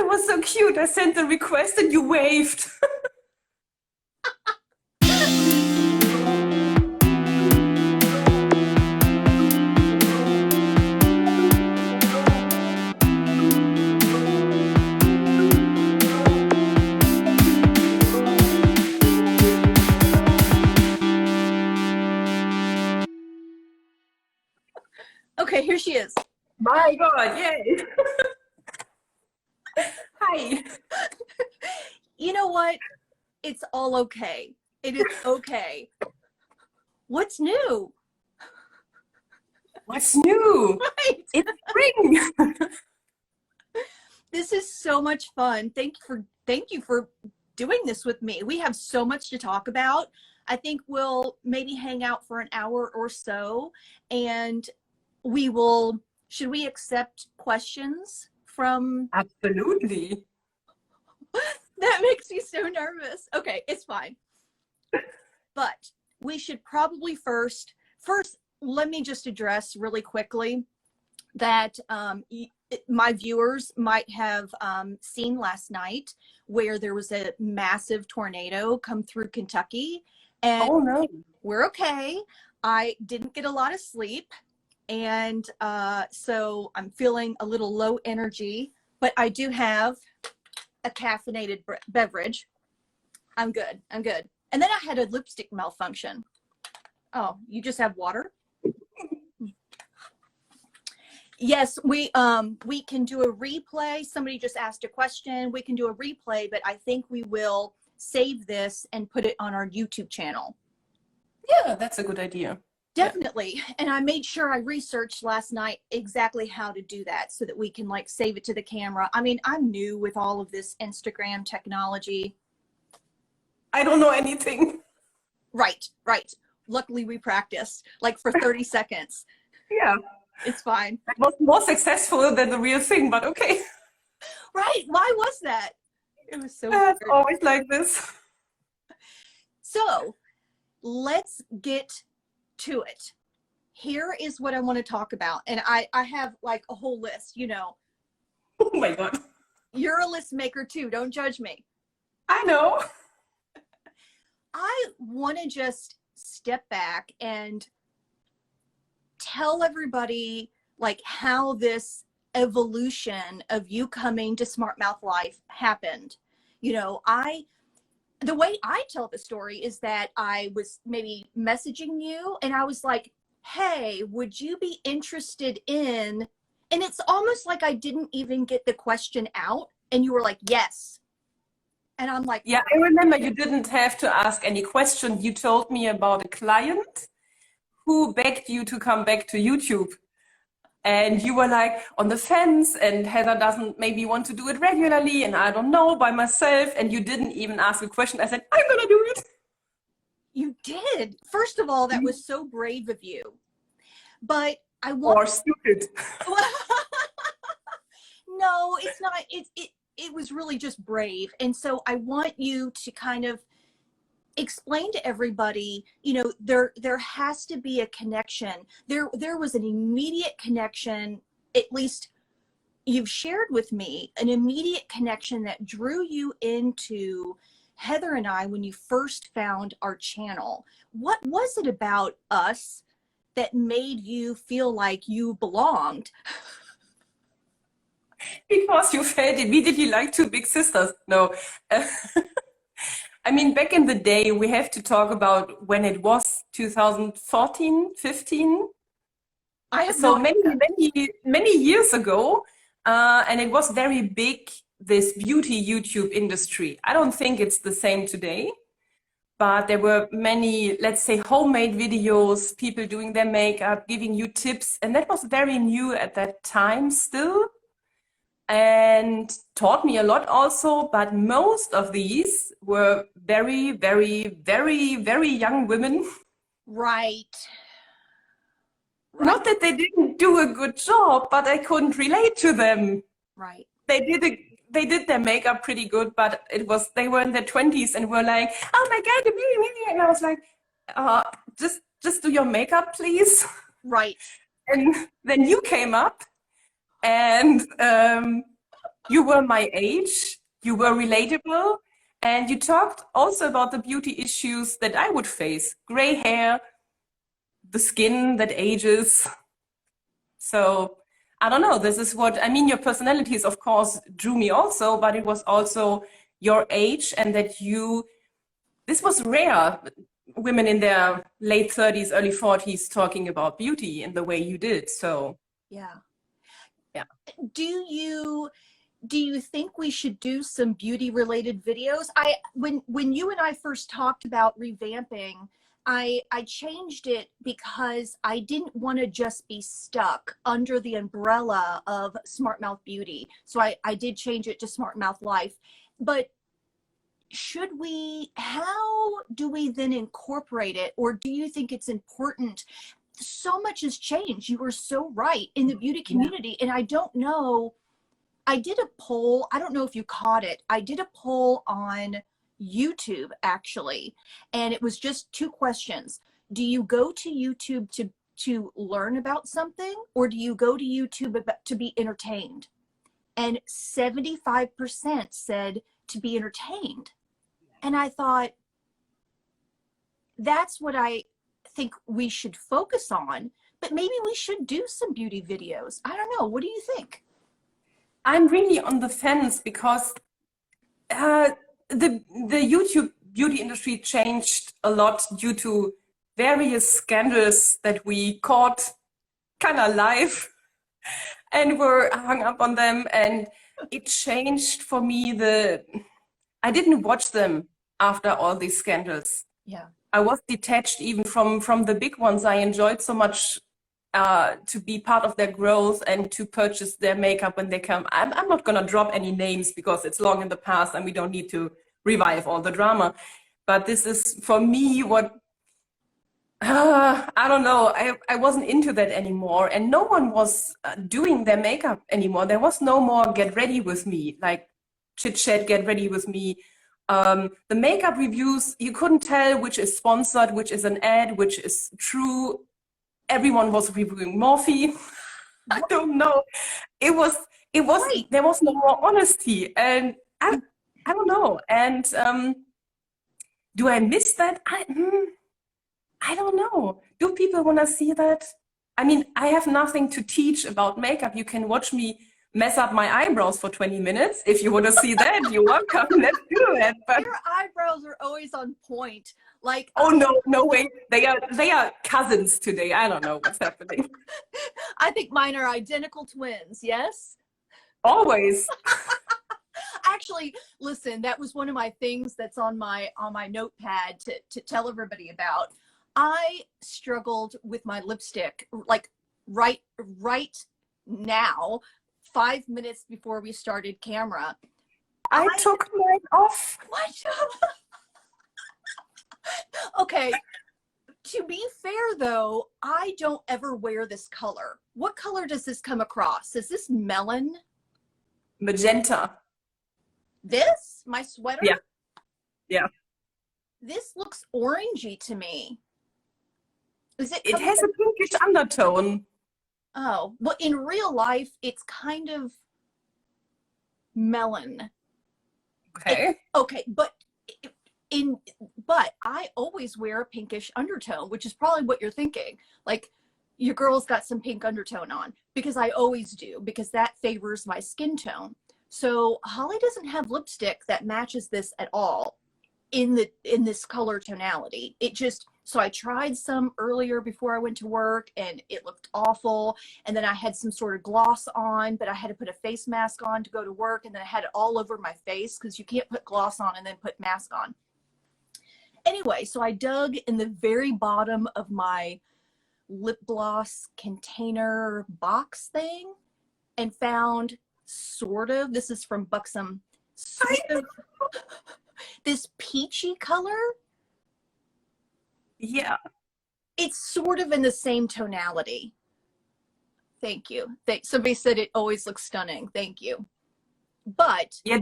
that was so cute. I sent the request and you waved. Okay, here she is. My God, yay. Hi. You know what? It's all okay. It is okay. What's new? What's new? Right. It's spring. This is so much fun. Thank you for doing this with me. We have so much to talk about. I think we'll maybe hang out for an hour or so, and should we accept questions from? Absolutely. That makes me so nervous. Okay, it's fine. But we should probably first, let me just address really quickly that my viewers might have seen last night where there was a massive tornado come through Kentucky. And oh, no. We're okay. I didn't get a lot of sleep. And so I'm feeling a little low energy, but I do have a caffeinated beverage. I'm good. I'm good. And then I had a lipstick malfunction. Oh, you just have water? Yes, we can do a replay. Somebody just asked a question. We can do a replay, but I think we will save this and put it on our YouTube channel. Yeah, that's a good idea. Definitely. Yeah. And I made sure I researched last night exactly how to do that so that we can like save it to the camera. I mean, I'm new with all of this Instagram technology. I don't know anything. Right, right. Luckily we practiced like for 30 seconds. Yeah. It's fine. It was more successful than the real thing, but okay. Right. Why was that? It was so It's always like this. So let's get to it. Here is what I want to talk about. And I have like a whole list, you know. Oh my God. You're a list maker too. Don't judge me. I know. I want to just step back and tell everybody like how this evolution of you coming to Smart Mouth Life happened. You know, the way I tell the story is that I was maybe messaging you and I was like, hey, would you be interested in, and it's almost like I didn't even get the question out and you were like, yes. And I'm like, yeah, I remember you didn't have to ask any question. You told me about a client who begged you to come back to YouTube. And you were like on the fence and Heather doesn't maybe want to do it regularly and I don't know by myself. And you didn't even ask a question. I said, I'm going to do it. You did. First of all, that was so brave of you. But I want. Or stupid. No, it's not. It was really just brave. And so I want you to kind of explain to everybody, you know, there has to be a connection. There was an immediate connection, at least you've shared with me, an immediate connection that drew you into Heather and I when you first found our channel. What was it about us that made you feel like you belonged? Because you felt immediately like two big sisters. No. I mean, back in the day, we have to talk about when it was 2014, 15. I have so no many years ago. And it was very big, this beauty YouTube industry. I don't think it's the same today, but there were many, let's say, homemade videos, people doing their makeup, giving you tips. And that was very new at that time still. And taught me a lot also, but most of these were very, very, very, very young women. Right. Not that they didn't do a good job, but I couldn't relate to them. Right. They did their makeup pretty good, but they were in their 20s and were like, oh my God, and I was like, just do your makeup, please. Right. And then you came up. And you were my age, you were relatable, and you talked also about the beauty issues that I would face. Gray hair, the skin that ages. So I don't know, this is what, I mean, your personalities, of course, drew me also, but it was also your age and that you, this was rare, women in their late 30s, early 40s talking about beauty in the way you did. So Yeah. yeah. Do you think we should do some beauty related videos? When you and I first talked about revamping, I changed it because I didn't want to just be stuck under the umbrella of Smart Mouth Beauty. So I did change it to Smart Mouth Life. But how do we then incorporate it? Or do you think it's important? So much has changed. You were so right in the beauty community. And I don't know, I did a poll. I don't know if you caught it. I did a poll on YouTube actually, and it was just 2 questions. Do you go to YouTube to learn about something, or do you go to YouTube to be entertained? And 75% said to be entertained. And I thought, that's what I think we should focus on, but maybe we should do some beauty videos. I don't know. What do you think? I'm really on the fence because the YouTube beauty industry changed a lot due to various scandals that we caught kind of live and were hung up on them. And it changed for me I didn't watch them after all these scandals. Yeah. I was detached even from the big ones. I enjoyed so much to be part of their growth and to purchase their makeup when they come. I'm not going to drop any names because it's long in the past and we don't need to revive all the drama. But this is, for me, what, I don't know, I wasn't into that anymore. And no one was doing their makeup anymore. There was no more get ready with me, like chit chat, get ready with me. The makeup reviews, you couldn't tell which is sponsored, which is an ad, which is true. Everyone was reviewing Morphe. I don't know. It was, Right. there was no more honesty. And I don't know. And do I miss that? I don't know. Do people want to see that? I mean, I have nothing to teach about makeup. You can watch me mess up my eyebrows for 20 minutes. If you want to see that, you're welcome. Let's do it. But your eyebrows are always on point. Like, oh no way. They are cousins today. I don't know what's happening. I think mine are identical twins. Yes. Always. Actually, listen, that was one of my things that's on my notepad to tell everybody about. I struggled with my lipstick like right now, 5 minutes before we started camera. I took mine off. What? Okay. To be fair though, I don't ever wear this color. What color does this come across? Is this melon? Magenta. This? My sweater? Yeah. Yeah. This looks orangey to me. Is it? It has a pinkish undertone. Oh, well, in real life, it's kind of melon. Okay. Okay, but I always wear a pinkish undertone, which is probably what you're thinking. Like, your girl's got some pink undertone on, because I always do, because that favors my skin tone. So Holly doesn't have lipstick that matches this at all in this color tonality. It just, so I tried some earlier before I went to work and it looked awful. And then I had some sort of gloss on, but I had to put a face mask on to go to work. And then I had it all over my face because you can't put gloss on and then put mask on. Anyway, so I dug in the very bottom of my lip gloss container box thing and found sort of, this is from BUXOM, sort of this peachy color. Yeah. It's sort of in the same tonality. Thank you. Somebody said it always looks stunning. Thank you. But yeah,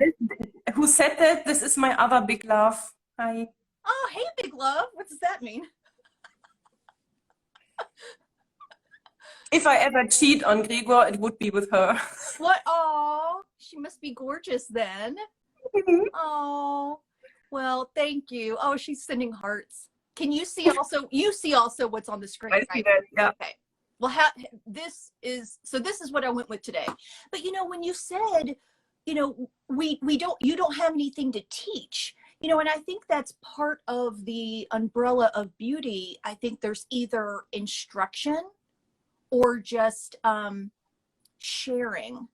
who said that? This is my other big love. Hi. Oh, hey, big love. What does that mean? If I ever cheat on Gregor, it would be with her. What? Oh, she must be gorgeous then. Oh, well, thank you. Oh, she's sending hearts. Can you see also? You see also what's on the screen, I see right? that, yeah. Okay. Well, this is what I went with today. But when you said, you don't have anything to teach, and I think that's part of the umbrella of beauty. I think there's either instruction or just sharing.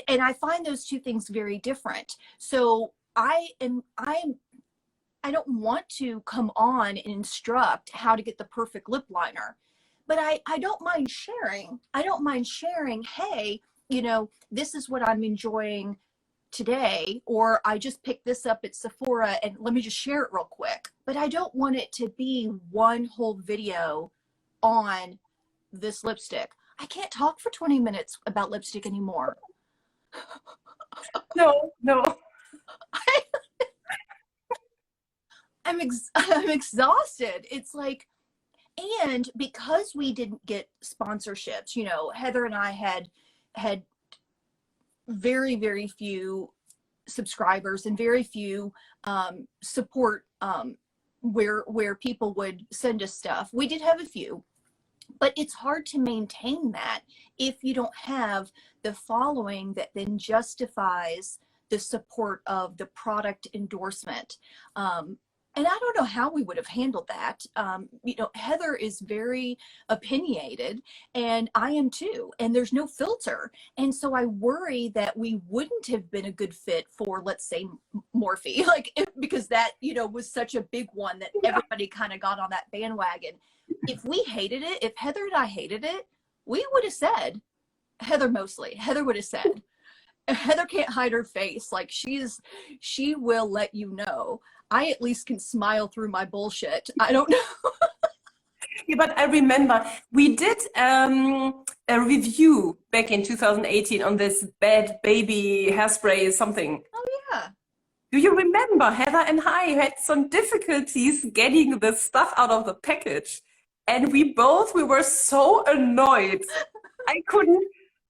And I find those two things very different. So I don't want to come on and instruct how to get the perfect lip liner, but I don't mind sharing. I don't mind sharing, hey, this is what I'm enjoying today, or I just picked this up at Sephora and let me just share it real quick. But I don't want it to be one whole video on this lipstick. I can't talk for 20 minutes about lipstick anymore. No. I'm exhausted. It's like, and because we didn't get sponsorships, Heather and I had very, very few subscribers and very few support where people would send us stuff. We did have a few, but it's hard to maintain that if you don't have the following that then justifies the support of the product endorsement. And I don't know how we would have handled that. Heather is very opinionated, and I am too, and there's no filter. And so I worry that we wouldn't have been a good fit for, let's say, Morphe, because that, was such a big one that everybody kind of got on that bandwagon. If we hated it, if Heather and I hated it, we would have said, Heather would have said, Heather can't hide her face. She will let you know. I at least can smile through my bullshit. I don't know. Yeah, but I remember we did a review back in 2018 on this bad baby hairspray something. Oh yeah. Do you remember Heather and I had some difficulties getting the stuff out of the package? And we were so annoyed.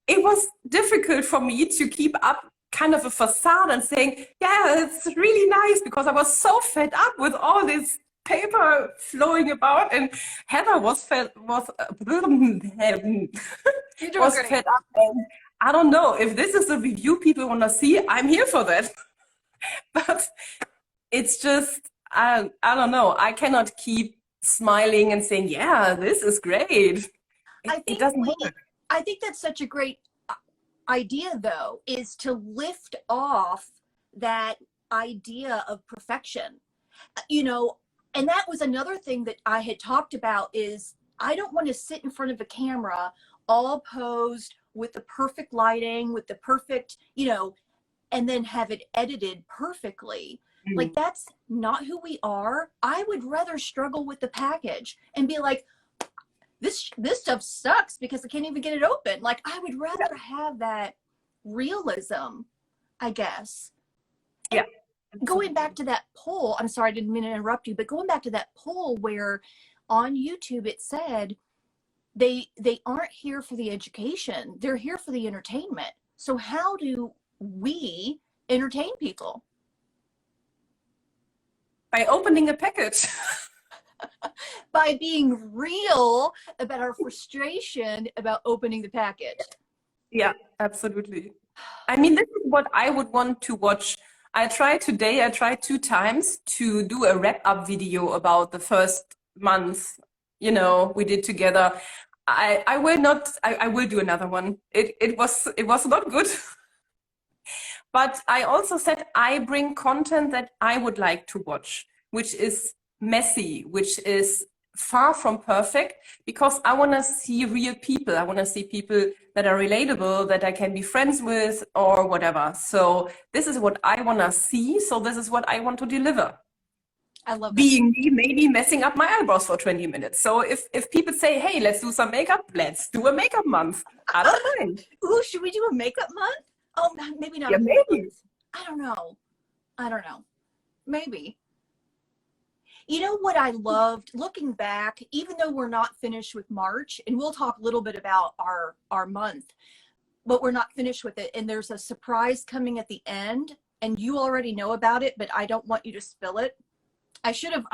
It was difficult for me to keep up kind of a facade and saying, yeah, it's really nice, because I was so fed up with all this paper flowing about, and Heather was fed up. And I don't know if this is a review people want to see. I'm here for that. But it's just, I don't know. I cannot keep smiling and saying, yeah, this is great. It doesn't work. I think that's such a great idea, though, is to lift off that idea of perfection. And that was another thing that I had talked about, is I don't want to sit in front of a camera all posed with the perfect lighting, with the perfect, and then have it edited perfectly. Like, that's not who we are. I would rather struggle with the package and be like, this stuff sucks because I can't even get it open. Like, I would rather have that realism, I guess. Yeah. Going back to that poll, I'm sorry, I didn't mean to interrupt you, but going back to that poll where on YouTube it said they aren't here for the education, they're here for the entertainment. So how do we entertain people? By opening a package. By being real about our frustration about opening the package. Yeah, absolutely. I mean, this is what I would want to watch. I tried 2 times to do a wrap-up video about the first month, we did together. I will do another one. It was not good. But I also said I bring content that I would like to watch, which is messy, which is far from perfect, because I want to see real people. I want to see people that are relatable, that I can be friends with or whatever. So this is what I want to see. So this is what I want to deliver. I love that. Being me, maybe messing up my eyebrows for 20 minutes. So if people say, hey, let's do some makeup, let's do a makeup month. I don't mind. Ooh, should we do a makeup month? Oh, maybe not. Yeah, maybe. I don't know. Maybe. You know what I loved looking back, even though we're not finished with March, and we'll talk a little bit about our month, but we're not finished with it. And there's a surprise coming at the end, and you already know about it, but I don't want you to spill it. I should have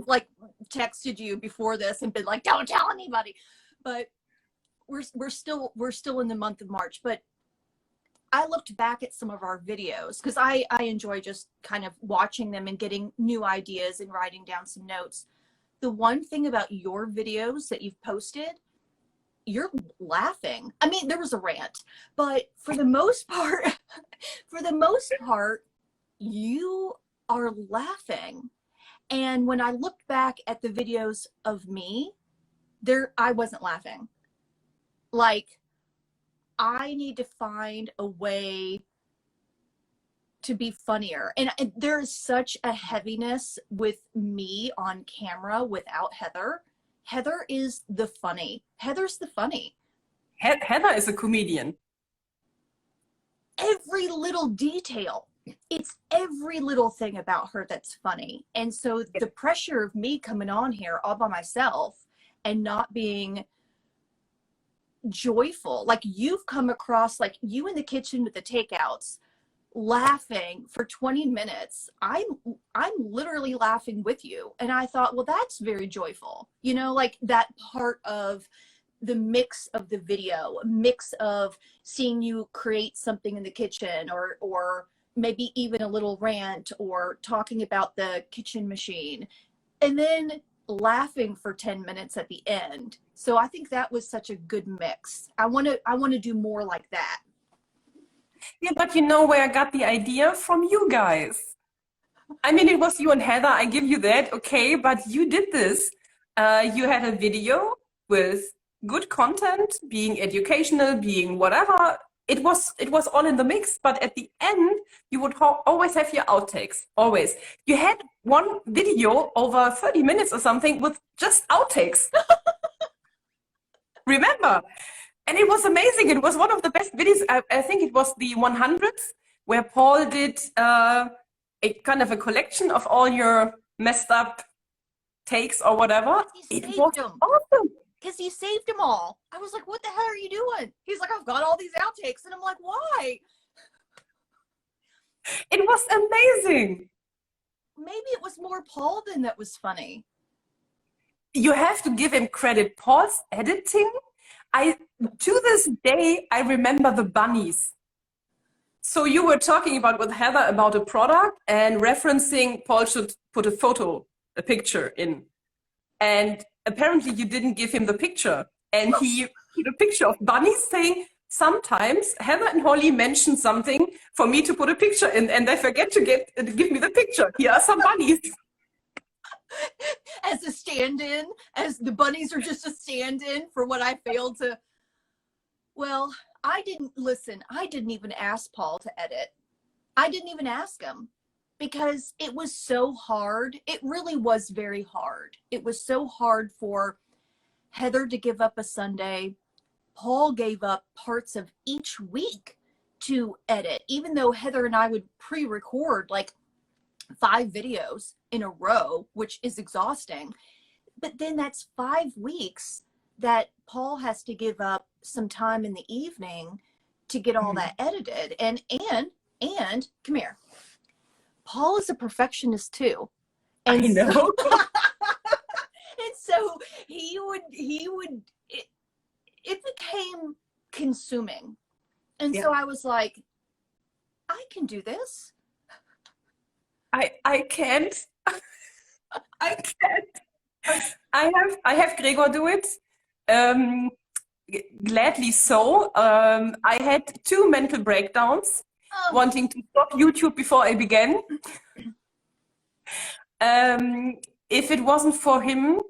like texted you before this and been like, don't tell anybody. But we're still in the month of March. But I looked back at some of our videos because I enjoy just kind of watching them and getting new ideas and writing down some notes. The one thing about your videos that you've posted, you're laughing. I mean, there was a rant, but for the most part, you are laughing. And when I looked back at the videos of me, I wasn't laughing. Like, I need to find a way to be funnier. And there is such a heaviness with me on camera without Heather. Heather is the funny. Heather's the funny. Heather is a comedian. Every little detail. It's every little thing about her that's funny. And so the pressure of me coming on here all by myself and not being joyful, like you've come across, like you in the kitchen with the takeouts, laughing for 20 minutes. I'm literally laughing with you. And I thought, well, that's very joyful. You know, like that part of the mix of the video, a mix of seeing you create something in the kitchen or maybe even a little rant or talking about the kitchen machine and then laughing for 10 minutes at the end. So I think that was such a good mix. I want to do more like that. Yeah, but you know where I got the idea from? You guys. I mean, it was you and Heather, I give you that, okay, but you did this. You had a video with good content, being educational, being whatever. It was all in the mix, but at the end, you would always have your outtakes, always. You had one video over 30 minutes or something with just outtakes. Remember? And it was amazing. It was one of the best videos. I think it was the 100th, where Paul did a kind of a collection of all your messed up takes or whatever. It was awesome. Because he saved them all. I was like, what the hell are you doing? He's like, I've got all these outtakes. And I'm like, why? It was amazing. Maybe it was more Paul than that was funny. You have to give him credit. Paul's editing, to this day, I remember the bunnies. So you were talking about with Heather about a product and referencing Paul should put a picture in. And apparently you didn't give him the picture. And he put a picture of bunnies saying, sometimes Heather and Holly mention something for me to put a picture in and they forget to give me the picture. Here are some bunnies. As a stand-in, as the bunnies are just a stand-in for what I failed to. Well, I didn't even ask Paul to edit. I didn't even ask him because it was so hard. It really was very hard. It was so hard for Heather to give up a Sunday. Paul gave up parts of each week to edit, even though Heather and I would pre-record like 5 videos in a row, which is exhausting. But then that's 5 weeks that Paul has to give up some time in the evening to get all that edited. And come here. Paul is a perfectionist too. And I know. So, and so it became consuming. And so I was like, I can do this. I can't. I can't. I have Gregor do it. Gladly so. I had 2 mental breakdowns, wanting to stop YouTube before I began. If it wasn't for him,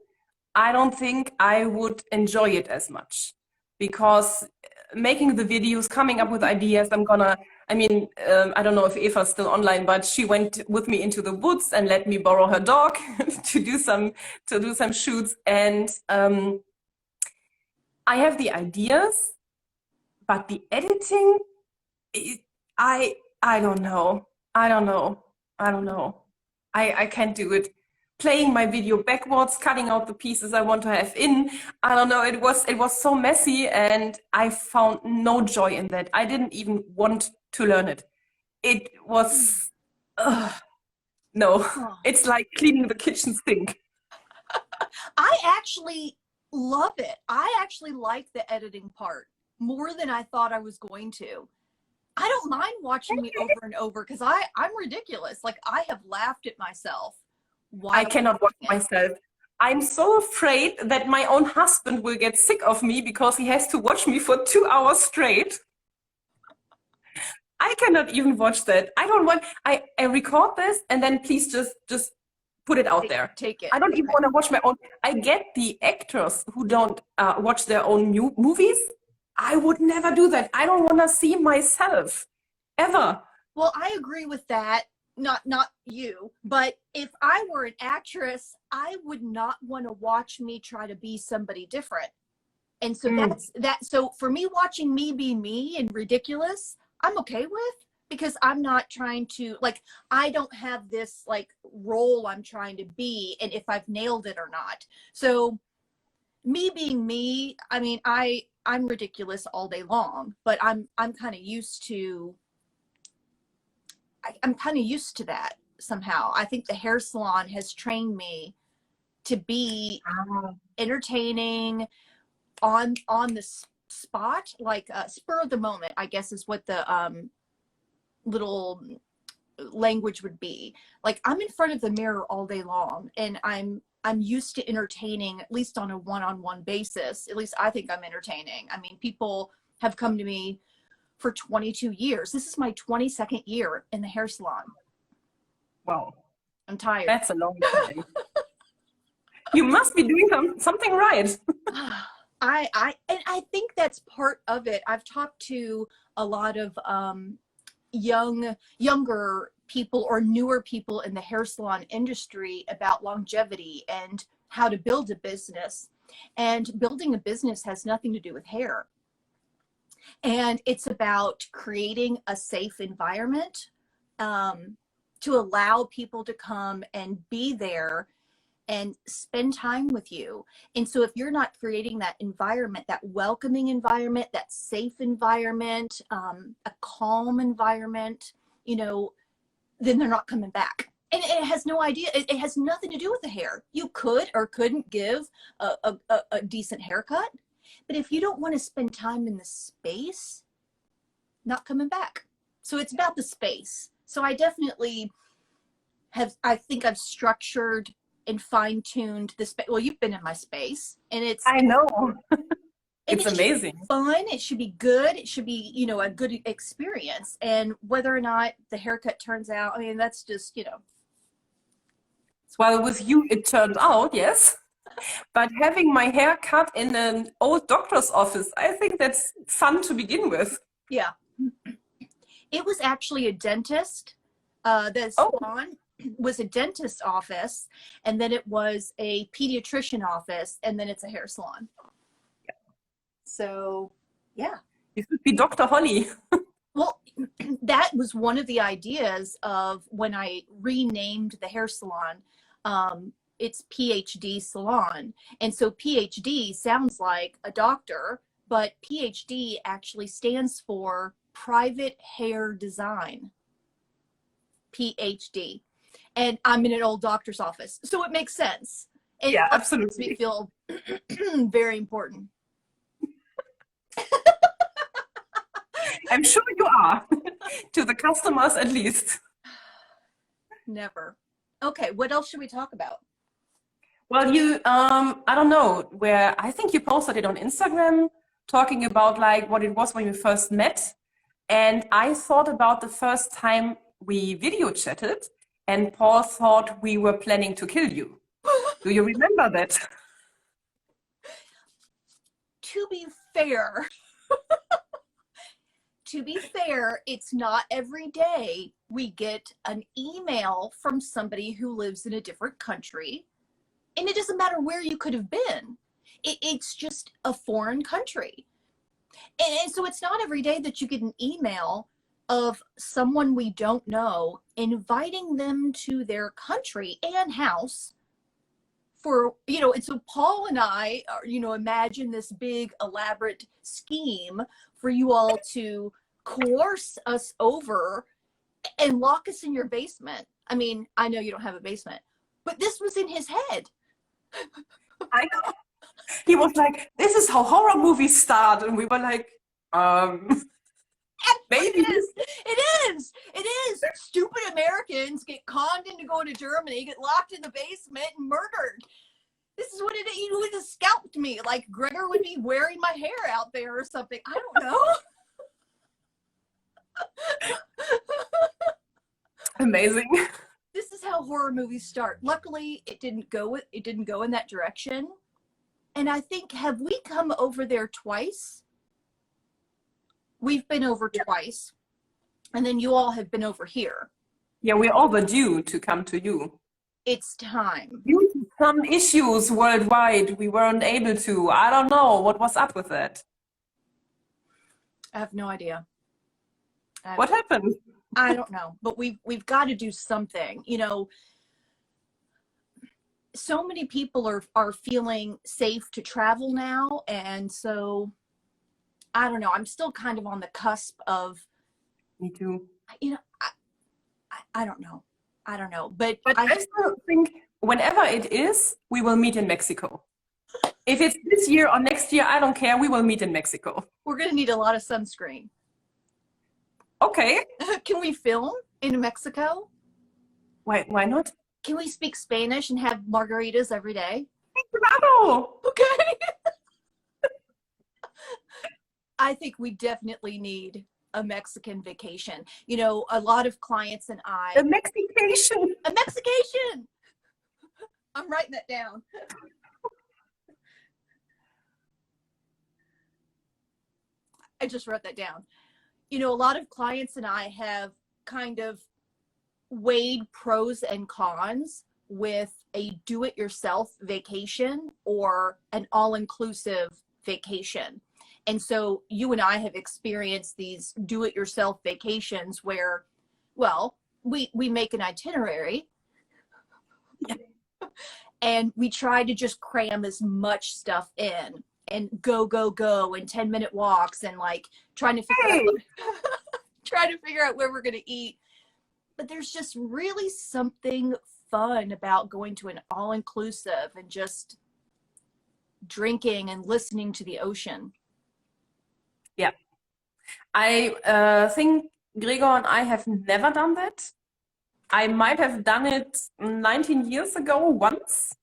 I don't think I would enjoy it as much, because making the videos, coming up with ideas, I don't know if Eva's still online, but she went with me into the woods and let me borrow her dog to do some shoots. And I have the ideas, but the editing, I don't know. I can't do it. playing my video backwards, cutting out the pieces I want to have in. I don't know, it was so messy, and I found no joy in that. I didn't even want to learn it. It was, no, Oh. it's like cleaning the kitchen sink. I actually love it. I actually like the editing part more than I thought I was going to. I don't mind watching me over and over because I'm ridiculous. Like, I have laughed at myself. I cannot watch myself. I'm so afraid that my own husband will get sick of me because he has to watch me for 2 hours straight. I cannot even watch that. I don't want, I record this and then please just put it out there. Take it. I don't even want to watch my own. I get the actors who don't watch their own new movies. I would never do that. I don't want to see myself ever. Well, I agree with that. Not you, but if I were an actress, I would not want to watch me try to be somebody different. And so that's that. So for me, watching me be me and ridiculous, I'm okay with, because I'm not trying to, like, I don't have this like role I'm trying to be, and if I've nailed it or not. So me being me, I mean, I'm ridiculous all day long, but I'm kind of used to, I'm kind of used to that somehow. I think the hair salon has trained me to be entertaining on the spot, like spur of the moment, I guess is what the little language would be. Like, I'm in front of the mirror all day long, and I'm used to entertaining, at least on a one-on-one basis. At least I think I'm entertaining. I mean, people have come to me for 22 years. This is my 22nd year in the hair salon. Wow. I'm tired. That's a long time. You must be doing something right. I think that's part of it. I've talked to a lot of younger people or newer people in the hair salon industry about longevity and how to build a business. And building a business has nothing to do with hair. And it's about creating a safe environment to allow people to come and be there and spend time with you. And so if you're not creating that environment, that welcoming environment, that safe environment, a calm environment, you know, then they're not coming back. And it has no idea, it has nothing to do with the hair. You could or couldn't give a decent haircut, but if you don't want to spend time in the space, not coming back. So it's about the space. So I definitely I think I've structured and fine-tuned the space. Well, you've been in my space, and it's, I know. It's amazing. Fun. It should be good. It should be, you know, a good experience. And whether or not the haircut turns out, I mean, that's just, you know. Well, with you, it turned out, yes. But having my hair cut in an old doctor's office, I think that's fun to begin with. Yeah. It was actually a dentist. The salon was a dentist's office, and then it was a pediatrician office, and then it's a hair salon. Yeah. So, yeah. You could be Dr. Holly. Well, that was one of the ideas of when I renamed the hair salon. It's PhD salon. And so PhD sounds like a doctor, but PhD actually stands for private hair design. PhD. And I'm in an old doctor's office, so it makes sense. And yeah, it absolutely. makes me feel very important. I'm sure you are, to the customers at least. Never. Okay, what else should we talk about? Well, you, I don't know, where I think you posted it on Instagram, talking about like what it was when we first met. And I thought about the first time we video chatted, and Paul thought we were planning to kill you. Do you remember that? To be fair, it's not every day we get an email from somebody who lives in a different country. And it doesn't matter where you could have been. It's just a foreign country. And so it's not every day that you get an email of someone we don't know inviting them to their country and house for, you know, and so Paul and I are, you know, imagine this big elaborate scheme for you all to coerce us over and lock us in your basement. I mean, I know you don't have a basement, but this was in his head. I know. He was like, this is how horror movies start. And we were like, maybe. It is. Stupid Americans get conned into going to Germany, get locked in the basement and murdered. This is what it is. You would have scalped me. Like Gregor would be wearing my hair out there or something. I don't know. Amazing. This is how horror movies start. Luckily, it didn't go in that direction. And I think, have we come over there twice? We've been over twice. And then you all have been over here. Yeah, we're overdue to come to you. It's time. Due to some issues worldwide, we weren't able to. I don't know what was up with that. I have no idea. What happened? I don't know, but we've got to do something. You know, so many people are feeling safe to travel now, and so I don't know. I'm still kind of on the cusp of. Me too. You know, I don't know. I don't know, but I still think whenever it is, we will meet in Mexico. If it's this year or next year, I don't care. We will meet in Mexico. We're gonna need a lot of sunscreen. Okay. Can we film in Mexico? Why not? Can we speak Spanish and have margaritas every day? Bravo! Okay. I think we definitely need a Mexican vacation. You know, a lot of clients and I. A Mexication. A Mexication. I'm writing that down. I just wrote that down. You know, a lot of clients and I have kind of weighed pros and cons with a do-it-yourself vacation or an all-inclusive vacation. And so you and I have experienced these do-it-yourself vacations where, well, we make an itinerary and we try to just cram as much stuff in and go and 10-minute walks and like trying to figure out where we're going to eat. But there's just really something fun about going to an all-inclusive and just drinking and listening to the ocean. Yeah. I think Gregor and I have never done that. I might have done it 19 years ago once.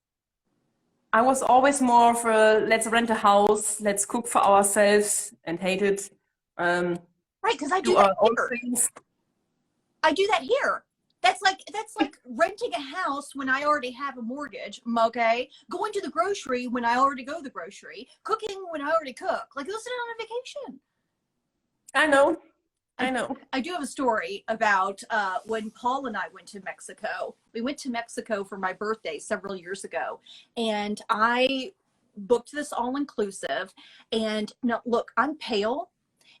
I was always more of a, let's rent a house, let's cook for ourselves and hate it. Right, because I do that here. I do that here. That's like renting a house when I already have a mortgage, okay? Going to the grocery when I already go to the grocery. Cooking when I already cook. Like, this is on a vacation. I know. I do have a story about when Paul and I went to Mexico. We went to Mexico for my birthday several years ago, and I booked this all-inclusive. And now, look, I'm pale,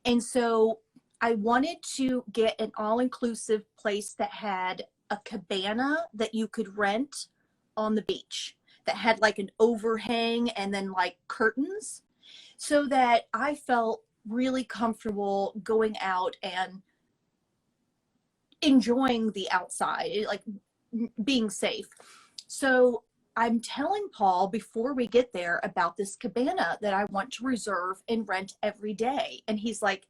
and so I wanted to get an all-inclusive place that had a cabana that you could rent on the beach, that had like an overhang and then like curtains, so that I felt really comfortable going out and enjoying the outside, like being safe. So I'm telling Paul before we get there about this cabana that I want to reserve and rent every day. And he's like,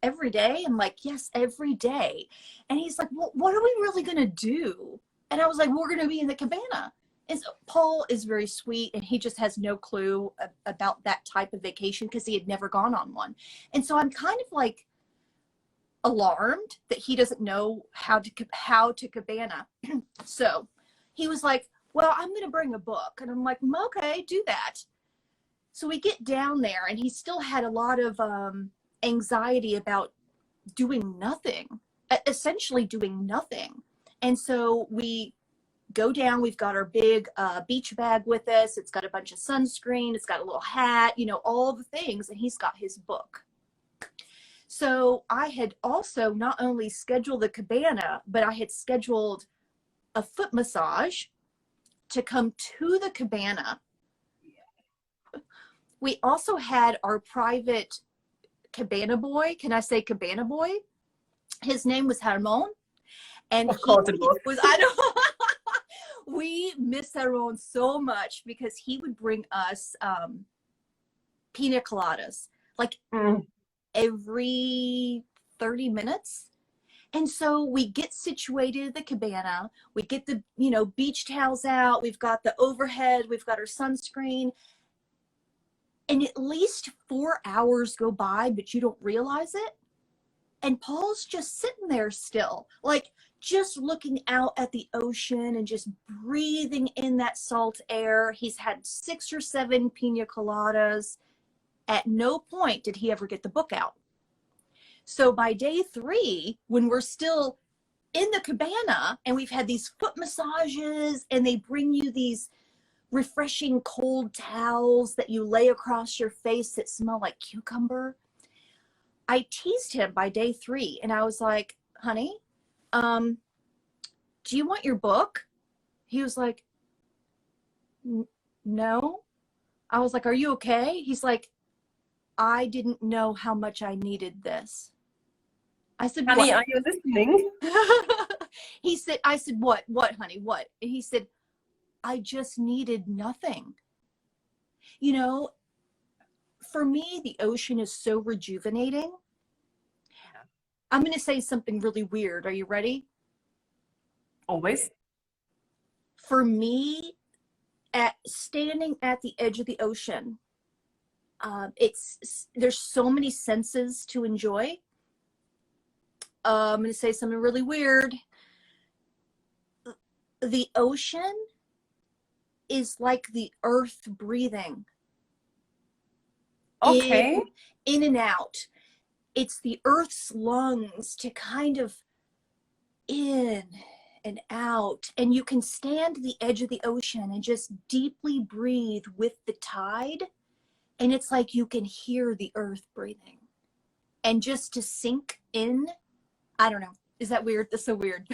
every day? I'm like, yes, every day. And he's like, well, what are we really going to do? And I was like, we're going to be in the cabana. And so Paul is very sweet, and he just has no clue about that type of vacation because he had never gone on one. And so I'm kind of like alarmed that he doesn't know how to cabana. So he was like, well, I'm going to bring a book. And I'm like, okay, do that. So we get down there, and he still had a lot of anxiety about doing nothing, essentially doing nothing. And so we go down, we've got our big beach bag with us. It's got a bunch of sunscreen. It's got a little hat, you know, all the things. And he's got his book. So I had also not only scheduled the cabana, but I had scheduled a foot massage to come to the cabana. We also had our private cabana boy. Can I say cabana boy? His name was Hermon. And Of course it was. I know. We miss Hermon so much because he would bring us pina coladas like every 30 minutes. And so we get situated at the cabana, we get the, you know, beach towels out, we've got the overhead, we've got our sunscreen, and at least 4 hours go by, but you don't realize it. And Paul's just sitting there still, like just looking out at the ocean and just breathing in that salt air. He's had 6 or 7 pina coladas. At no point did he ever get the book out. So by day 3, when we're still in the cabana and we've had these foot massages and they bring you these refreshing cold towels that you lay across your face that smell like cucumber, I teased him by day 3 and I was like, honey, do you want your book? He was like, no. I was like, are you okay? He's like, I didn't know how much I needed this. I said, honey, what? are you listening? He said, I said, what, honey, what? And he said, I just needed nothing. You know, for me, the ocean is so rejuvenating. I'm going to say something really weird. Are you ready? Always. For me, standing at the edge of the ocean, there's so many senses to enjoy. I'm going to say something really weird. The ocean is like the earth breathing. Okay. In and out. It's the earth's lungs to kind of in and out. And you can stand at the edge of the ocean and just deeply breathe with the tide. And it's like you can hear the earth breathing. And just to sink in, I don't know. Is that weird? That's so weird.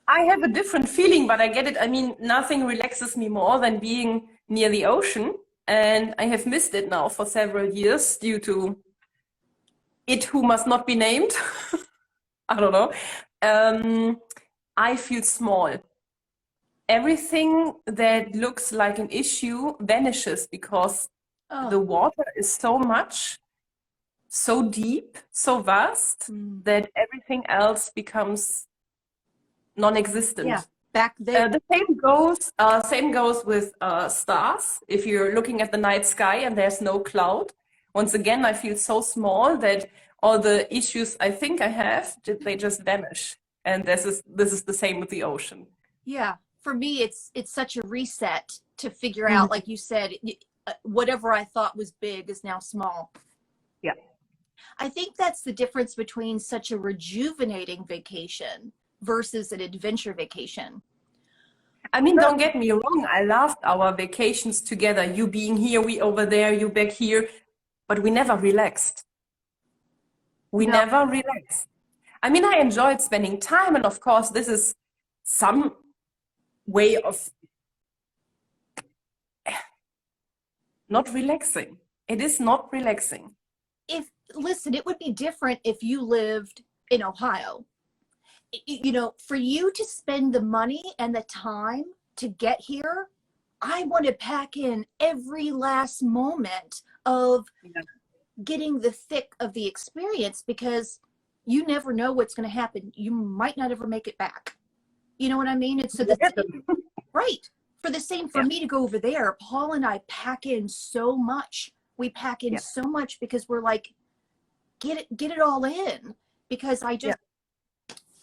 I have a different feeling, but I get it. I mean, nothing relaxes me more than being near the ocean. And I have missed it now for several years due to it who must not be named. I don't know. I feel small. Everything that looks like an issue vanishes because the water is so much, so deep, so vast that everything else becomes non-existent. Yeah, back there. The same goes with stars. If you're looking at the night sky and there's no cloud, once again, I feel so small that all the issues I think I have, they just vanish. And this is the same with the ocean. Yeah, for me, it's such a reset to figure out, like you said, whatever I thought was big is now small. Yeah. I think that's the difference between such a rejuvenating vacation versus an adventure vacation. I mean, don't get me wrong. I loved our vacations together. You being here, we over there, you back here, but we never relaxed. We never relaxed. I mean, I enjoyed spending time, and of course, this is some way of not relaxing. It is not relaxing. Listen, it would be different if you lived in Ohio. You know, for you to spend the money and the time to get here, I want to pack in every last moment of getting the thick of the experience, because you never know what's going to happen. You might not ever make it back. You know what I mean? It's so right. For the same, for me to go over there, Paul and I pack in so much. We pack in so much because we're like, get it all in, because I just,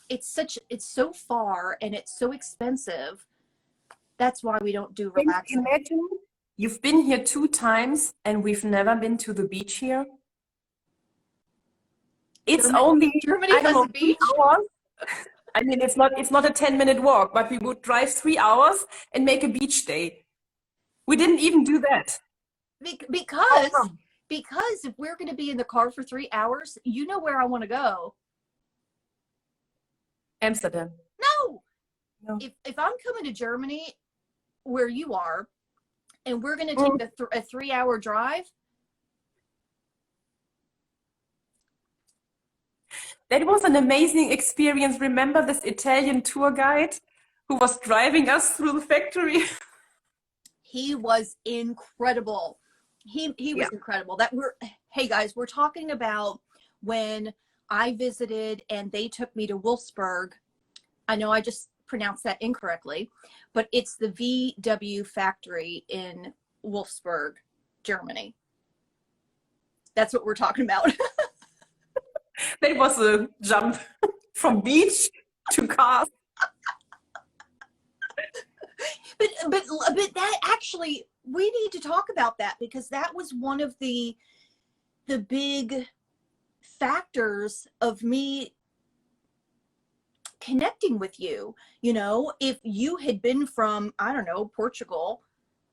it's so far and it's so expensive. That's why we don't do relaxing. Imagine you've been here 2 times and we've never been to the beach here. It's Germany has a beach. Hours. I mean, it's not a 10-minute walk, but we would drive 3 hours and make a beach day. We didn't even do that. Because if we're going to be in the car for 3 hours, you know where I want to go. Amsterdam. No. If I'm coming to Germany, where you are, and we're going to take a 3-hour drive. That was an amazing experience. Remember this Italian tour guide who was driving us through the factory? He was incredible. He was incredible. Hey guys, we're talking about when I visited and they took me to Wolfsburg. I know I just pronounced that incorrectly, but it's the VW factory in Wolfsburg, Germany. That's what we're talking about. That was a jump from beach to cars. But that actually, we need to talk about that, because that was one of the big factors of me connecting with you. You know, if you had been from, I don't know, Portugal,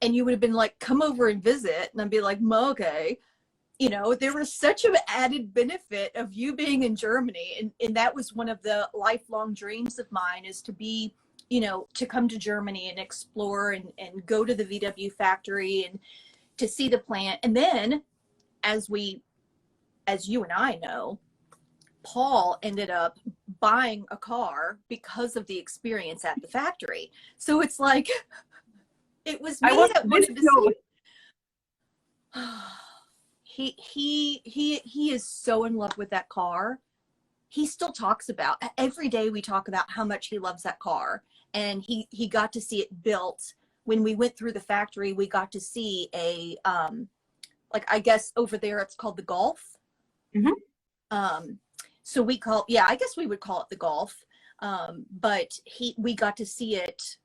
and you would have been like, come over and visit, and I'd be like, okay. You know, there was such an added benefit of you being in Germany. And that was one of the lifelong dreams of mine, is to be, you know, to come to Germany and explore and go to the VW factory and to see the plant. And then as you and I know, Paul ended up buying a car because of the experience at the factory. So it's like, it was me that wanted to see. He is so in love with that car. He still talks about, every day we talk about how much he loves that car. And he got to see it built. When we went through the factory, we got to see a, like, I guess over there it's called the Golf. Mm-hmm. So I guess we would call it the Golf. But we got to see it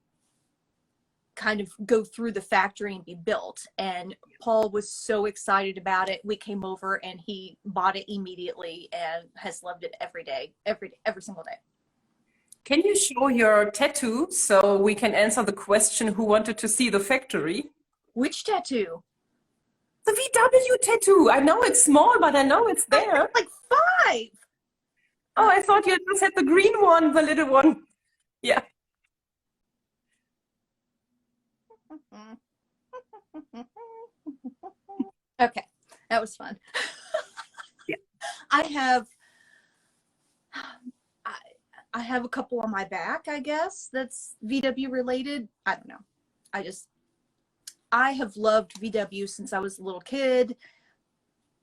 kind of go through the factory and be built. And Paul was so excited about it. We came over and he bought it immediately and has loved it every day, every single day. Can you show your tattoo so we can answer the question who wanted to see the factory? Which tattoo? The VW tattoo. I know it's small, but I know it's there. Like 5. Oh, I thought you just had the green one, the little one. Yeah. Okay, that was fun. Yeah. I have a couple on my back, I guess, that's VW related. I don't know. I have loved VW since I was a little kid,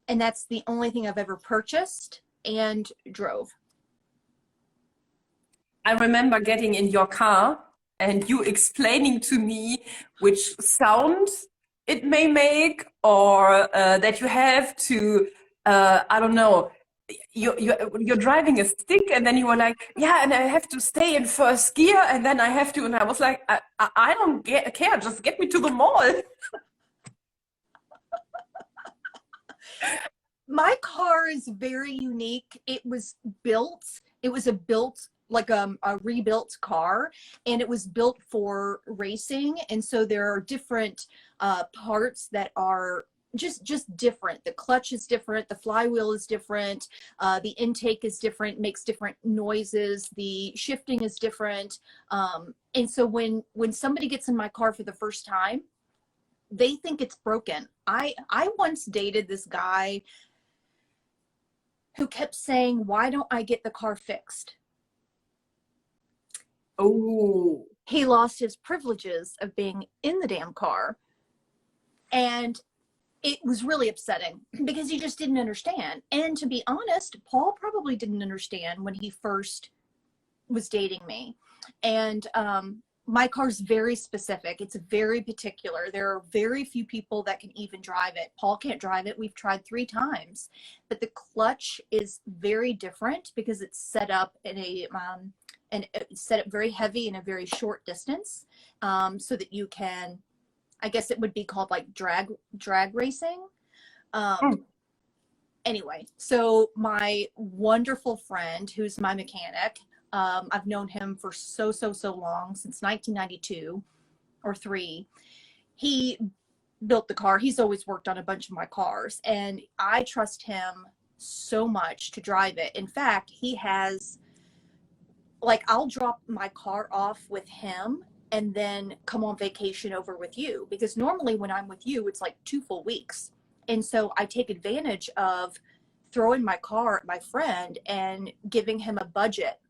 and that's the only thing I've ever purchased and drove. I remember getting in your car and you explaining to me which sound it may make, or that you have to, I don't know, you're driving a stick, and then you were like, yeah, and I have to stay in first gear, and then I have to, and I was like, I don't care, just get me to the mall. My car is very unique. It was like a rebuilt car, and it was built for racing. And so there are different parts that are just different. The clutch is different. The flywheel is different. The intake is different, makes different noises. The shifting is different. And so when somebody gets in my car for the first time, they think it's broken. I once dated this guy who kept saying, why don't I get the car fixed? Oh. He lost his privileges of being in the damn car. And it was really upsetting because he just didn't understand. And to be honest, Paul probably didn't understand when he first was dating me. And my car's very specific. It's very particular. There are very few people that can even drive it. Paul can't drive it. We've tried 3 times. But the clutch is very different because it's set up in a and it's set up very heavy in a very short distance, so that you can, I guess it would be called like drag racing. Anyway, so my wonderful friend, who's my mechanic, I've known him for so long, since 1992 or 3. He built the car. He's always worked on a bunch of my cars, and I trust him so much to drive it. In fact, he has, like, I'll drop my car off with him and then come on vacation over with you, because normally when I'm with you, it's like 2 full weeks. And so I take advantage of throwing my car at my friend and giving him a budget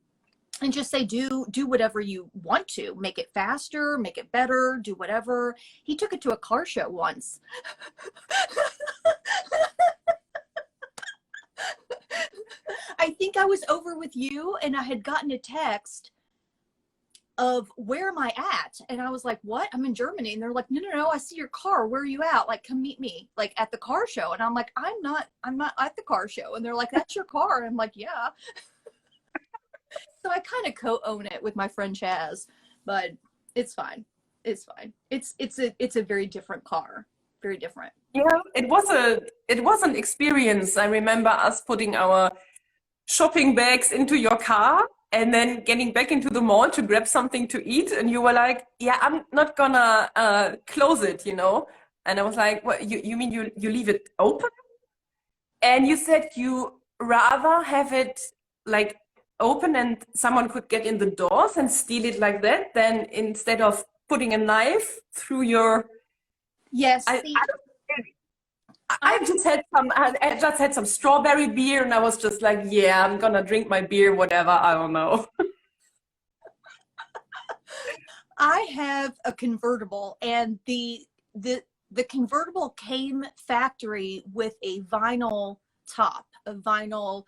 and just say, do whatever you want to, make it faster, make it better, do whatever. He took it to a car show once. I think I was over with you and I had gotten a text of where am I at? And I was like, what? I'm in Germany. And they're like, no, I see your car. Where are you at? Like, come meet me, like at the car show. And I'm like, I'm not at the car show. And they're like, that's your car. And I'm like, yeah. So I kind of co-own it with my friend Chaz, but it's fine. It's fine. It's a very different car. Very different. Yeah, it was an experience. I remember us putting our shopping bags into your car and then getting back into the mall to grab something to eat. And you were like, yeah, I'm not gonna close it, you know? And I was like, what, you mean you leave it open? And you said you rather have it like open and someone could get in the doors and steal it like that than instead of putting a knife through your... Yes. I just had some strawberry beer and I was just like, yeah, I'm gonna drink my beer, whatever, I don't know. I have a convertible, and the convertible came factory with a vinyl top, a vinyl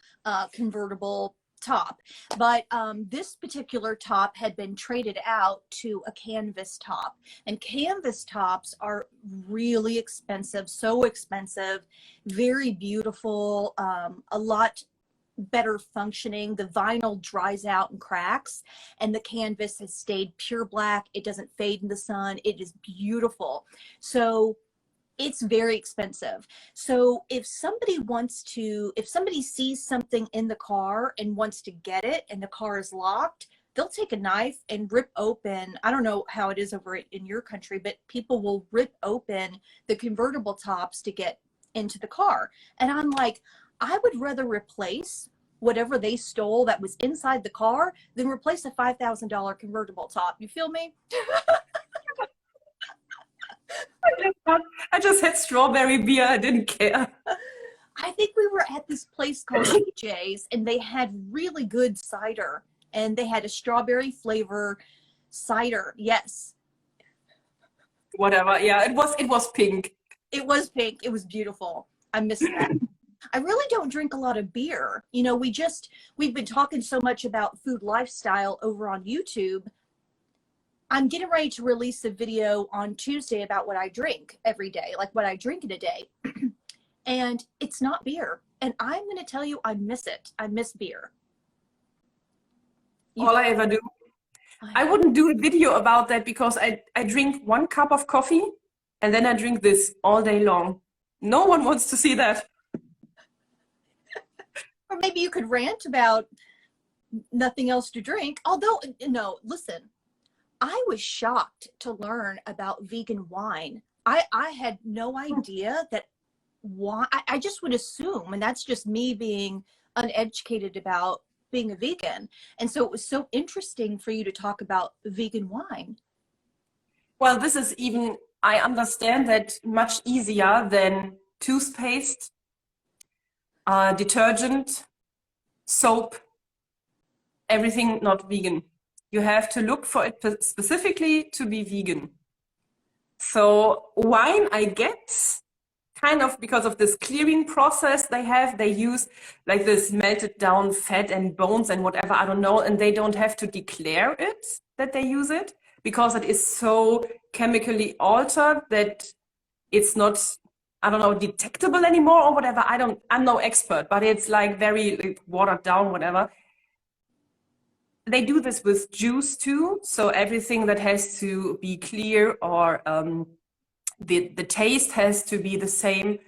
convertible top, but this particular top had been traded out to a canvas top, and canvas tops are really expensive, so expensive, very beautiful, a lot better functioning. The vinyl dries out and cracks, and the canvas has stayed pure black. It doesn't fade in the sun. It is beautiful. So it's very expensive. So if somebody sees something in the car and wants to get it and the car is locked, they'll take a knife and rip open, I don't know how it is over in your country, but people will rip open the convertible tops to get into the car. And I'm like, I would rather replace whatever they stole that was inside the car than replace a $5,000 convertible top. You feel me? I just had strawberry beer. I didn't care. I think we were at this place called AJ's, and they had really good cider, and they had a strawberry flavor cider. Yes. Whatever. Yeah, it was pink. It was pink. It was beautiful. I miss that. I really don't drink a lot of beer. You know, we've been talking so much about food lifestyle over on YouTube. I'm getting ready to release a video on Tuesday about what I drink every day, like what I drink in a day. And it's not beer. And I'm going to tell you, I miss it. I miss beer. All I ever do. I wouldn't do a video about that because I drink 1 cup of coffee and then I drink this all day long. No one wants to see that. Or maybe you could rant about nothing else to drink. Although, no, listen. I was shocked to learn about vegan wine. I had no idea that wine, I just would assume, and that's just me being uneducated about being a vegan. And so it was so interesting for you to talk about vegan wine. Well, this is even, I understand that much easier than toothpaste, detergent, soap, everything not vegan. You have to look for it specifically to be vegan. So wine, I get, kind of because of this clearing process they use like this melted down fat and bones and whatever, I don't know, and they don't have to declare it that they use it because it is so chemically altered that it's not, I don't know, detectable anymore or whatever. I'm no expert, but it's like very like, watered down, whatever. They do this with juice too. So everything that has to be clear or the taste has to be the same.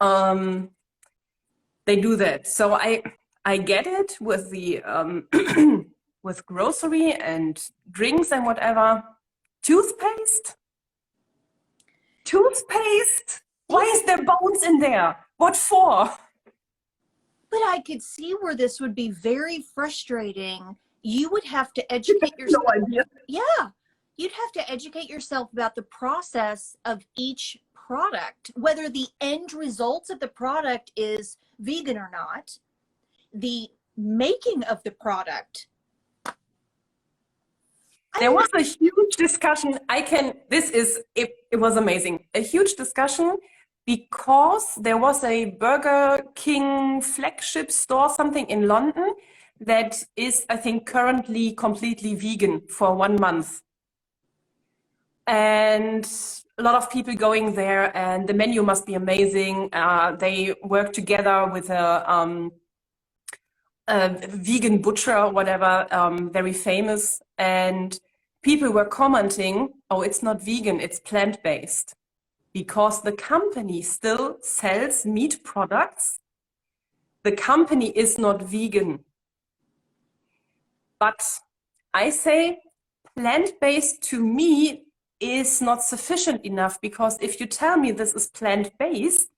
They do that. So I get it with the with grocery and drinks and whatever. Toothpaste? Toothpaste? Why is there bones in there? What for? But I could see where this would be very frustrating. You would have to educate yourself. No idea. Yeah. You'd have to educate yourself about the process of each product, whether the end result of the product is vegan or not, the making of the product. There was a huge discussion. It was amazing. A huge discussion because there was a Burger King flagship store, something in London, that is, I think, currently completely vegan for 1 month. And a lot of people going there, and the menu must be amazing. They work together with a vegan butcher or whatever, very famous. And people were commenting, oh, it's not vegan, it's plant-based. Because the company still sells meat products. The company is not vegan. But I say plant-based to me is not sufficient enough, because if you tell me this is plant-based,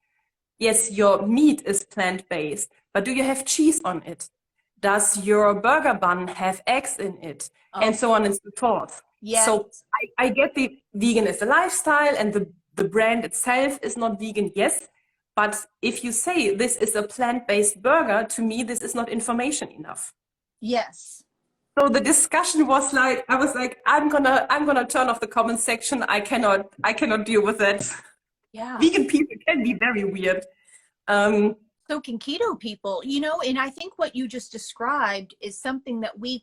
yes, your meat is plant-based, but do you have cheese on it? Does your burger bun have eggs in it? Oh. And so on and so forth. Yes. So I get the vegan is a lifestyle and the brand itself is not vegan, yes. But if you say this is a plant-based burger, to me, this is not information enough. Yes. So the discussion was like, I was like, I'm gonna turn off the comment section. I cannot deal with that. Yeah. Vegan people can be very weird. So can keto people, you know, and I think what you just described is something that we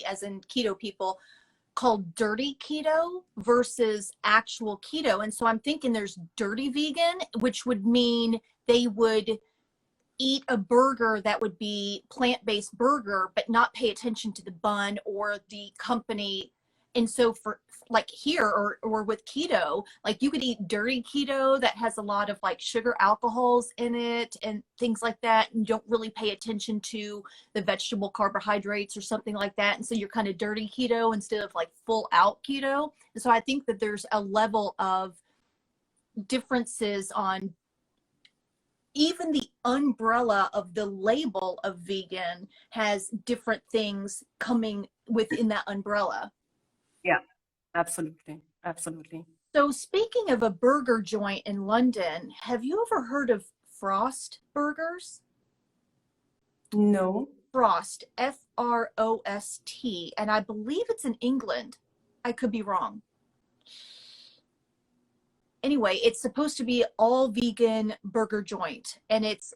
as in keto people, call dirty keto versus actual keto. And so I'm thinking there's dirty vegan, which would mean they would eat a burger that would be plant-based burger, but not pay attention to the bun or the company. And so for like here or with keto, like you could eat dirty keto that has a lot of like sugar alcohols in it and things like that, and don't really pay attention to the vegetable carbohydrates or something like that. And so you're kind of dirty keto instead of like full out keto. And so I think that there's a level of differences on even the umbrella of the label of vegan has different things coming within that umbrella. Yeah, absolutely. Absolutely. So speaking of a burger joint in London, have you ever heard of Frost Burgers? No. Frost, F-R-O-S-T, and I believe it's in England. I could be wrong. Anyway, it's supposed to be all vegan burger joint, and it's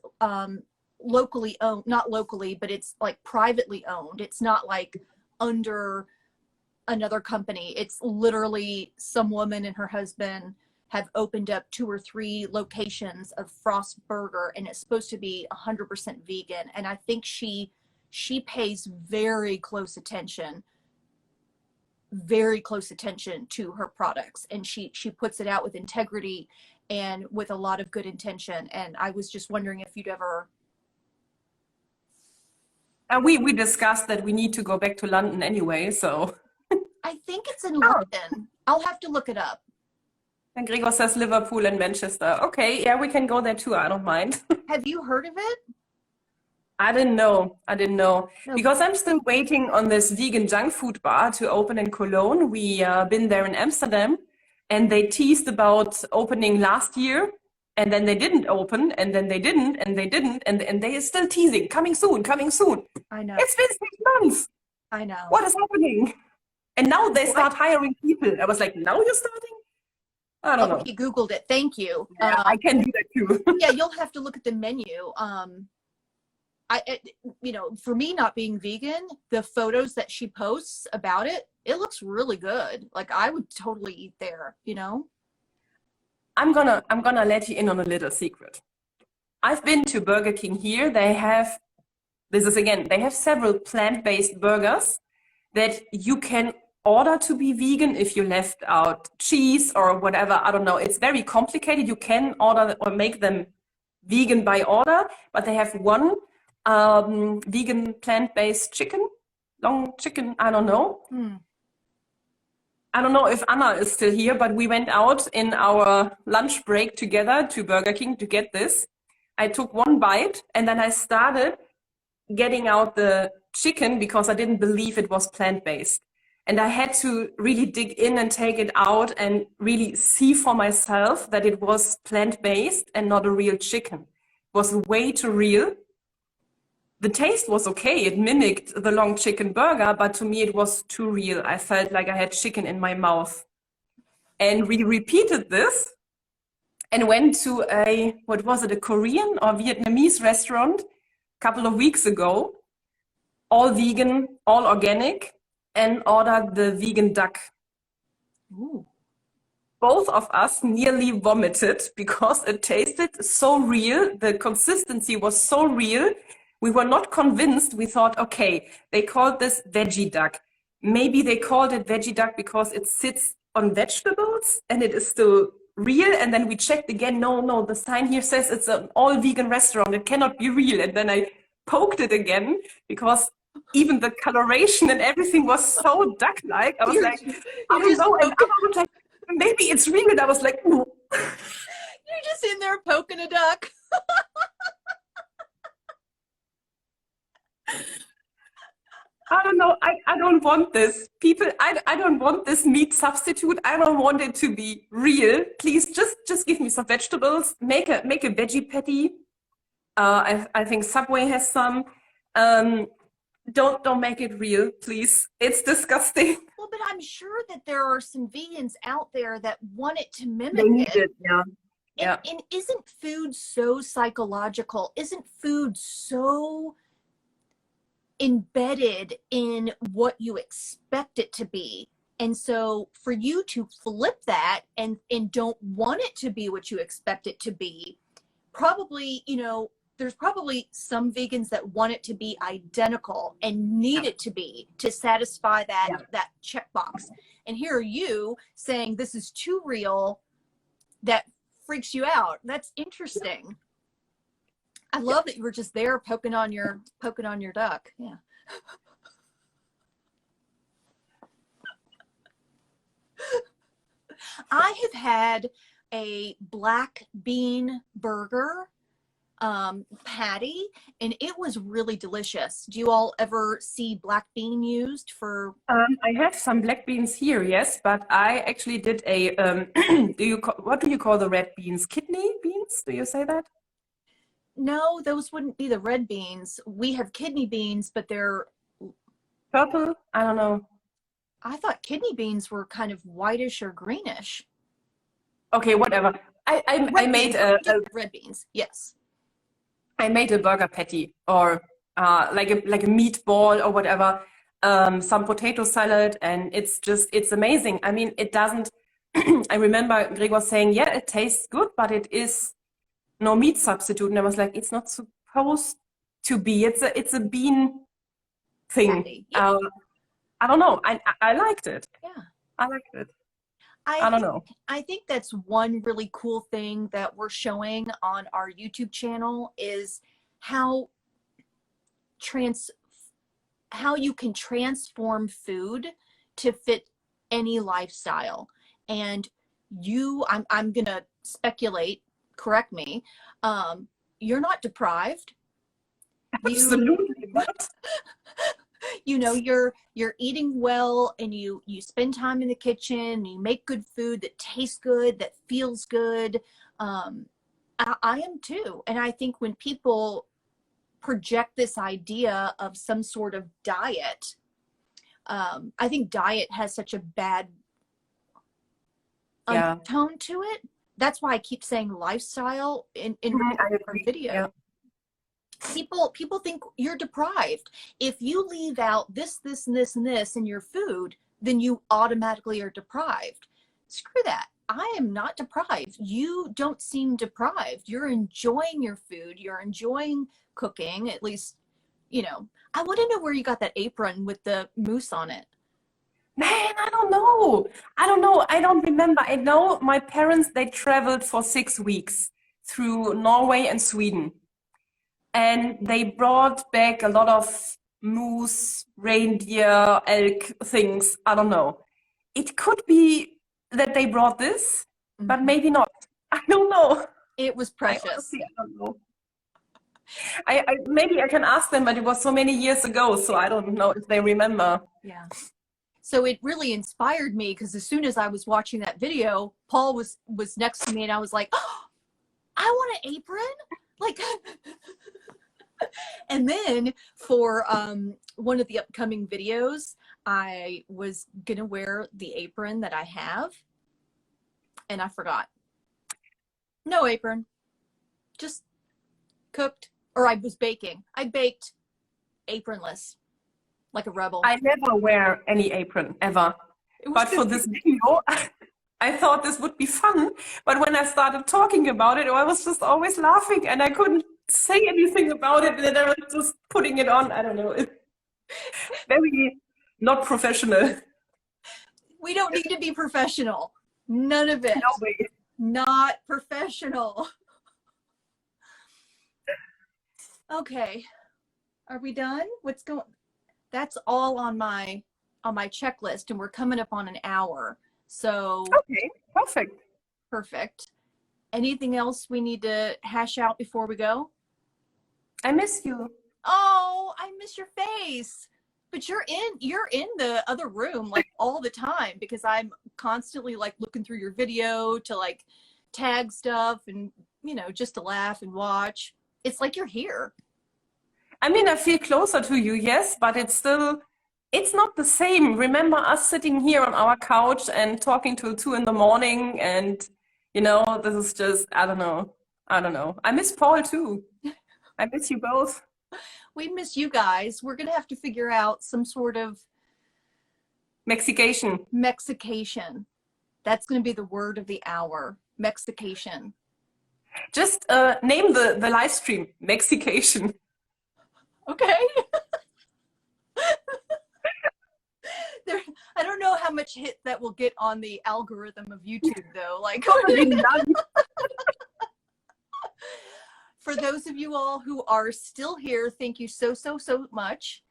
locally owned, not locally, but it's like privately owned. It's not like under another company. It's literally some woman and her husband have opened up 2 or 3 locations of Frost Burger, and it's supposed to be 100% vegan. And I think she pays very close attention to her products, and she puts it out with integrity and with a lot of good intention. And I was just wondering if you'd ever we discussed that we need to go back to London anyway, so I think it's in London. I'll have to look it up. And Gregor says Liverpool and Manchester. Okay, yeah, we can go there too, I don't mind. Have you heard of it? I didn't know. No. Because I'm still waiting on this vegan junk food bar to open in Cologne. We been there in Amsterdam, and they teased about opening last year, and then they didn't open, and then they didn't, and they didn't, and they are still teasing, coming soon, coming soon. I know. It's been 6 months. I know. What is happening? And now they start hiring people. I was like, now you're starting? I don't know. You Googled it. Thank you. Yeah, I can do that too. Yeah, you'll have to look at the menu. You know, for me not being vegan, the photos that she posts about it, it looks really good. Like I would totally eat there, you know? I'm gonna let you in on a little secret. I've been to Burger King here. They have several plant-based burgers that you can order to be vegan if you left out cheese or whatever. I don't know. It's very complicated. You can order or make them vegan by order, but they have one vegan plant-based chicken, long chicken, I don't know. I don't know if Anna is still here, but we went out in our lunch break together to Burger King to get this. I took one bite and then I started getting out the chicken because I didn't believe it was plant-based. And I had to really dig in and take it out and really see for myself that it was plant-based and not a real chicken. It was way too real. The taste was okay. It mimicked the long chicken burger, but to me it was too real. I felt like I had chicken in my mouth. And we repeated this and went to a, what was it, a Korean or Vietnamese restaurant a couple of weeks ago, all vegan, all organic, and ordered the vegan duck. Ooh. Both of us nearly vomited because it tasted so real. The consistency was so real. We were not convinced. We thought, okay, they called this veggie duck. Maybe they called it veggie duck because it sits on vegetables and it is still real. And then we checked again. No, the sign here says it's an all vegan restaurant. It cannot be real. And then I poked it again because even the coloration and everything was so duck-like. I was like, I don't know. And I was like, maybe it's real. And I was like, ooh. You're just in there poking a duck. I don't know. I don't want this. People, I don't want this meat substitute. I don't want it to be real. Please just give me some vegetables. Make a veggie patty. I think Subway has some. Don't make it real, please. It's disgusting. Well, but I'm sure that there are some vegans out there that want it to mimic They need it. yeah. Yeah. And isn't food so psychological? Isn't food so embedded in what you expect it to be? And so for you to flip that and don't want it to be what you expect it to be, probably, you know, there's probably some vegans that want it to be identical and need it to be to satisfy that checkbox. And here are you saying this is too real, that freaks you out. That's interesting. I love that you were just there poking on your duck. Yeah. I have had a black bean burger patty, and it was really delicious. Do you all ever see black bean used for? I have some black beans here, yes, but I actually did a what do you call the red beans? Kidney beans? Do you say that? No, those wouldn't be the red beans. We have kidney beans, but they're Purple? I don't know. I thought kidney beans were kind of whitish or greenish. Okay, whatever. I made red beans. Yes. I made a burger patty or like a meatball or whatever, some potato salad, and it's amazing. I mean, it doesn't. I remember Gregor saying, "Yeah, it tastes good, but it is no meat substitute." And I was like, "It's not supposed to be. It's a bean thing." Yeah. I don't know. I liked it. Yeah, I liked it. I don't know. I think that's one really cool thing that we're showing on our YouTube channel is how you can transform food to fit any lifestyle. And I'm gonna speculate, correct me, you're not deprived. Absolutely not. You know, you're eating well, and you spend time in the kitchen, and you make good food that tastes good, that feels good. I am too. And I think when people project this idea of some sort of diet, I think diet has such a bad undertone to it. That's why I keep saying lifestyle in our video. Yeah. People think you're deprived. If you leave out this, and this, and this in your food, then you automatically are deprived. Screw that. I am not deprived. You don't seem deprived. You're enjoying your food. You're enjoying cooking, at least, you know. I want to know where you got that apron with the moose on it. Man, I don't know. I don't remember. I know my parents, they traveled for 6 weeks through Norway and Sweden. And they brought back a lot of moose, reindeer, elk things. I don't know. It could be that they brought this, but maybe not. I don't know. It was precious. I don't know. Maybe I can ask them, but it was so many years ago, so I don't know if they remember. Yeah. So it really inspired me, because as soon as I was watching that video, Paul was next to me, and I was like, oh, I want an apron. Like, and then for one of the upcoming videos, I was gonna wear the apron that I have, and I forgot. No apron, just cooked, or I was baking. I baked apronless, like a rebel. I never wear any apron, ever. But for this video, I thought this would be fun. But when I started talking about it, I was just always laughing and I couldn't say anything about it. And I was just putting it on. I don't know. It's very not professional. We don't need to be professional. None of it. No way. Not professional. Okay. Are we done? What's going? That's all on my checklist, and we're coming up on an hour. So okay, perfect. Perfect. Anything else we need to hash out before we go? I miss you. Oh, I miss your face. But you're in the other room like all the time, because I'm constantly like looking through your video to like tag stuff and, you know, just to laugh and watch. It's like you're here. I mean, I feel closer to you, yes, but it's not the same. Remember us sitting here on our couch and talking till 2 in the morning, and, you know, this is just, I don't know. I miss Paul too. I miss you both. We miss you guys. We're going to have to figure out some sort of Mexication. That's going to be the word of the hour. Mexication. Just name the live stream Mexication. Okay. I don't know how much hit that will get on the algorithm of YouTube, though. Like, for those of you all who are still here, thank you so much.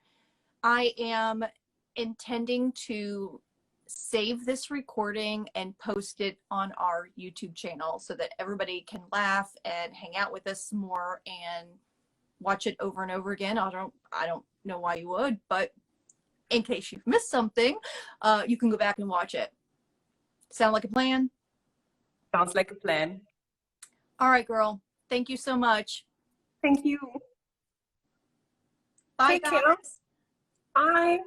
I am intending to save this recording and post it on our YouTube channel so that everybody can laugh and hang out with us more and watch it over and over again. I don't know why you would, but in case you've missed something, you can go back and watch it. Sound like a plan? Sounds like a plan. All right, girl. Thank you so much. Thank you. Bye, Take guys. care. Bye.